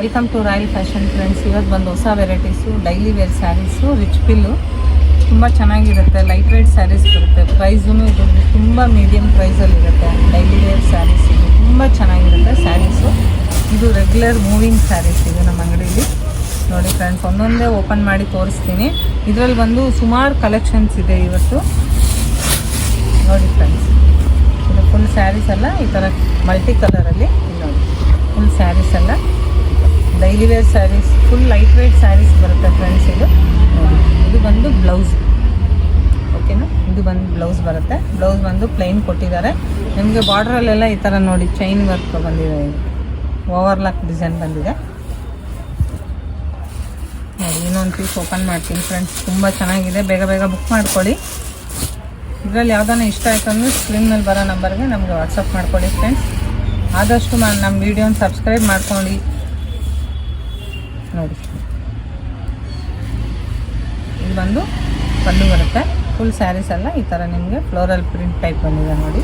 Welcome to royal fashion friends. ಇವತ್ತು ಬಂದು ಹೊಸ varieties daily wear sarees rich ಪಿಲ್ಲು ತುಂಬ ಚೆನ್ನಾಗಿರುತ್ತೆ. ಲೈಟ್ ವೆಯ್ಟ್ ಸ್ಯಾರೀಸ್ ಬರುತ್ತೆ. ಪ್ರೈಸೂ ಇದು ತುಂಬ ಮೀಡಿಯಮ್ ಪ್ರೈಸಲ್ಲಿರುತ್ತೆ. ಡೈಲಿ ವೇರ್ ಸ್ಯಾರೀಸ್ ಇದು ತುಂಬ ಚೆನ್ನಾಗಿರುತ್ತೆ ಸ್ಯಾರೀಸು. ಇದು ರೆಗ್ಯುಲರ್ ಮೂವಿಂಗ್ ಸ್ಯಾರೀಸ್ ಇದು ನಮ್ಮ ಅಂಗಡಿಯಲ್ಲಿ. ನೋಡಿ ಫ್ರೆಂಡ್ಸ್, ಒಂದೊಂದೇ ಓಪನ್ ಮಾಡಿ ತೋರಿಸ್ತೀನಿ. ಇದರಲ್ಲಿ ಬಂದು ಸುಮಾರು ಕಲೆಕ್ಷನ್ಸ್ ಇದೆ ಇವತ್ತು. ನೋಡಿ ಫ್ರೆಂಡ್ಸ್, ಇದು ಫುಲ್ ಸ್ಯಾರೀಸ್ ಎಲ್ಲ ಈ ಥರ ಮಲ್ಟಿ ಕಲರಲ್ಲಿ ನೋಡಿ. ಫುಲ್ ಸ್ಯಾರೀಸ್ ಎಲ್ಲ daily wear sarees, full light weight sarees ಬರುತ್ತೆ ಫ್ರೆಂಡ್ಸ್. ಇದು ಬಂದು ಬ್ಲೌಸ್, ಓಕೆನಾ. ಇದು ಬಂದು ಬ್ಲೌಸ್ ಬರುತ್ತೆ. ಬ್ಲೌಸ್ ಬಂದು ಪ್ಲೈನ್ ಕೊಟ್ಟಿದ್ದಾರೆ ನಿಮಗೆ. ಬಾರ್ಡ್ರಲ್ಲೆಲ್ಲ ಈ ಥರ ನೋಡಿ ಚೈನ್ ವರ್ಕ್ ಬಂದಿದೆ. ಇದು ಓವರ್ಲಾಕ್ ಡಿಸೈನ್ ಬಂದಿದೆ ನೋಡಿ. ಇನ್ನೊಂದು ಪೀಸ್ ಓಪನ್ ಮಾಡ್ತೀನಿ ಫ್ರೆಂಡ್ಸ್. ತುಂಬ ಚೆನ್ನಾಗಿದೆ. ಬೇಗ ಬೇಗ ಬುಕ್ ಮಾಡ್ಕೊಳ್ಳಿ. ಇದರಲ್ಲಿ ಯಾವುದಾನ ಇಷ್ಟ ಆಯಿತು ಅಂದರೆ ಸ್ಕ್ರೀನ್ ಮೇಲೆ ಬರೋ ನಂಬರ್ಗೆ ನಮಗೆ ವಾಟ್ಸಪ್ ಮಾಡ್ಕೊಳ್ಳಿ ಫ್ರೆಂಡ್ಸ್. ಆದಷ್ಟು ನಮ್ಮ ವೀಡಿಯೋನ ಸಬ್ಸ್ಕ್ರೈಬ್ ಮಾಡ್ಕೊಂಡು ನೋಡಿ. ಇದು ಬಂದು ಪಲ್ಲು ಬರುತ್ತೆ. ಫುಲ್ ಸ್ಯಾರೀಸ್ ಎಲ್ಲ ಈ ಥರ ನಿಮಗೆ ಫ್ಲೋರಲ್ ಪ್ರಿಂಟ್ ಟೈಪ್ ಬಂದಿದೆ ನೋಡಿ.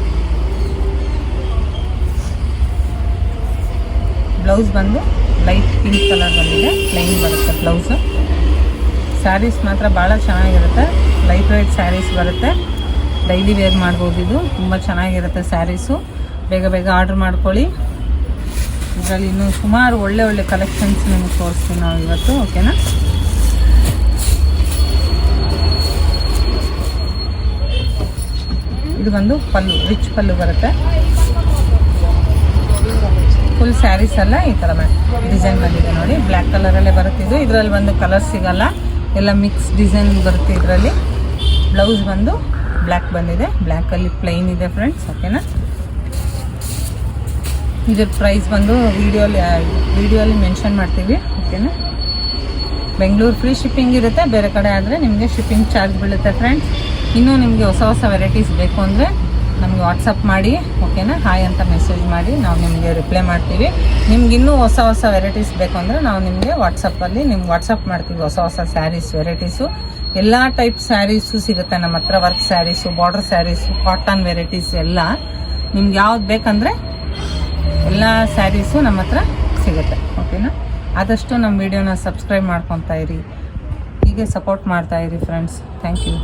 ಬ್ಲೌಸ್ ಬಂದು ಲೈಟ್ ಪಿಂಕ್ ಕಲರ್ ಬಂದಿದೆ. ಪ್ಲೈನ್ ಬರುತ್ತೆ ಬ್ಲೌಸು. ಸ್ಯಾರೀಸ್ ಮಾತ್ರ ಭಾಳ ಚೆನ್ನಾಗಿರುತ್ತೆ. ಲೈಟ್ ವೇಟ್ ಸ್ಯಾರೀಸ್ ಬರುತ್ತೆ. ಡೈಲಿ ವೇರ್ ಮಾಡ್ಬೋದು. ಇದು ತುಂಬ ಚೆನ್ನಾಗಿರುತ್ತೆ ಸ್ಯಾರೀಸು. ಬೇಗ ಬೇಗ ಆರ್ಡ್ರ್ ಮಾಡ್ಕೊಳ್ಳಿ. ಇದರಲ್ಲಿ ಇನ್ನೂ ಸುಮಾರು ಒಳ್ಳೆ ಒಳ್ಳೆ ಕಲೆಕ್ಷನ್ಸ್ ನಿಮಗೆ ತೋರಿಸ್ತೀವಿ ನಾವು ಇವತ್ತು, ಓಕೆನಾ. ಇದು ಬಂದು ಪಲ್ಲು, ರಿಚ್ ಪಲ್ಲು ಬರುತ್ತೆ. ಫುಲ್ ಸ್ಯಾರೀಸ್ ಎಲ್ಲ ಈ ಥರ ಡಿಸೈನ್ ಬಂದಿದೆ ನೋಡಿ. ಬ್ಲ್ಯಾಕ್ ಕಲರಲ್ಲೇ ಬರುತ್ತಿದ್ದು. ಇದರಲ್ಲಿ ಬಂದು ಕಲರ್ ಸಿಗಲ್ಲ, ಎಲ್ಲ ಮಿಕ್ಸ್ ಡಿಸೈನ್ ಬರುತ್ತೆ ಇದರಲ್ಲಿ. ಬ್ಲೌಸ್ ಬಂದು ಬ್ಲ್ಯಾಕ್ ಬಂದಿದೆ. ಬ್ಲ್ಯಾಕಲ್ಲಿ ಪ್ಲೈನ್ ಇದೆ ಫ್ರೆಂಡ್ಸ್, ಓಕೆನಾ. ಇದ್ರ ಪ್ರೈಸ್ ಬಂದು ವಿಡಿಯೋಲಿ ಮೆನ್ಷನ್ ಮಾಡ್ತೀವಿ, ಓಕೆನಾ. ಬೆಂಗಳೂರು ಫ್ರೀ ಶಿಪ್ಪಿಂಗ್ ಇರುತ್ತೆ. ಬೇರೆ ಕಡೆ ಆದರೆ ನಿಮಗೆ ಶಿಪ್ಪಿಂಗ್ ಚಾರ್ಜ್ ಬೀಳುತ್ತೆ ಫ್ರೆಂಡ್ಸ್. ಇನ್ನೂ ನಿಮಗೆ ಹೊಸ ಹೊಸ ವೆರೈಟೀಸ್ ಬೇಕು ಅಂದರೆ ನಮಗೆ ವಾಟ್ಸಪ್ ಮಾಡಿ, ಓಕೆನಾ. ಹಾಯ್ ಅಂತ ಮೆಸೇಜ್ ಮಾಡಿ, ನಾವು ನಿಮಗೆ ರಿಪ್ಲೈ ಮಾಡ್ತೀವಿ. ನಿಮ್ಗೆ ಇನ್ನೂ ಹೊಸ ಹೊಸ ವೆರೈಟೀಸ್ ಬೇಕು ಅಂದರೆ ನಾವು ನಿಮಗೆ ವಾಟ್ಸಪ್ಪಲ್ಲಿ ನಿಮ್ಗೆ ವಾಟ್ಸಪ್ ಮಾಡ್ತೀವಿ. ಹೊಸ ಹೊಸ ಸ್ಯಾರೀಸ್ ವೆರೈಟೀಸು, ಎಲ್ಲ ಟೈಪ್ ಸ್ಯಾರೀಸು ಸಿಗುತ್ತೆ ನಮ್ಮ ಹತ್ರ. Work sarees, border sarees, cotton varieties ಎಲ್ಲ ನಿಮ್ಗೆ ಯಾವ್ದು ಬೇಕಂದರೆ ಎಲ್ಲ ಸ್ಯಾರೀಸು ನಮ್ಮ ಹತ್ರ ಸಿಗುತ್ತೆ, ಓಕೆನಾ. ಆದಷ್ಟು ನಮ್ಮ ವಿಡಿಯೋನ ಸಬ್ಸ್ಕ್ರೈಬ್ ಮಾಡ್ಕೊತಾ ಇರಿ. ಹೀಗೆ ಸಪೋರ್ಟ್ ಮಾಡ್ತಾಯಿರಿ ಫ್ರೆಂಡ್ಸ್. Thank you.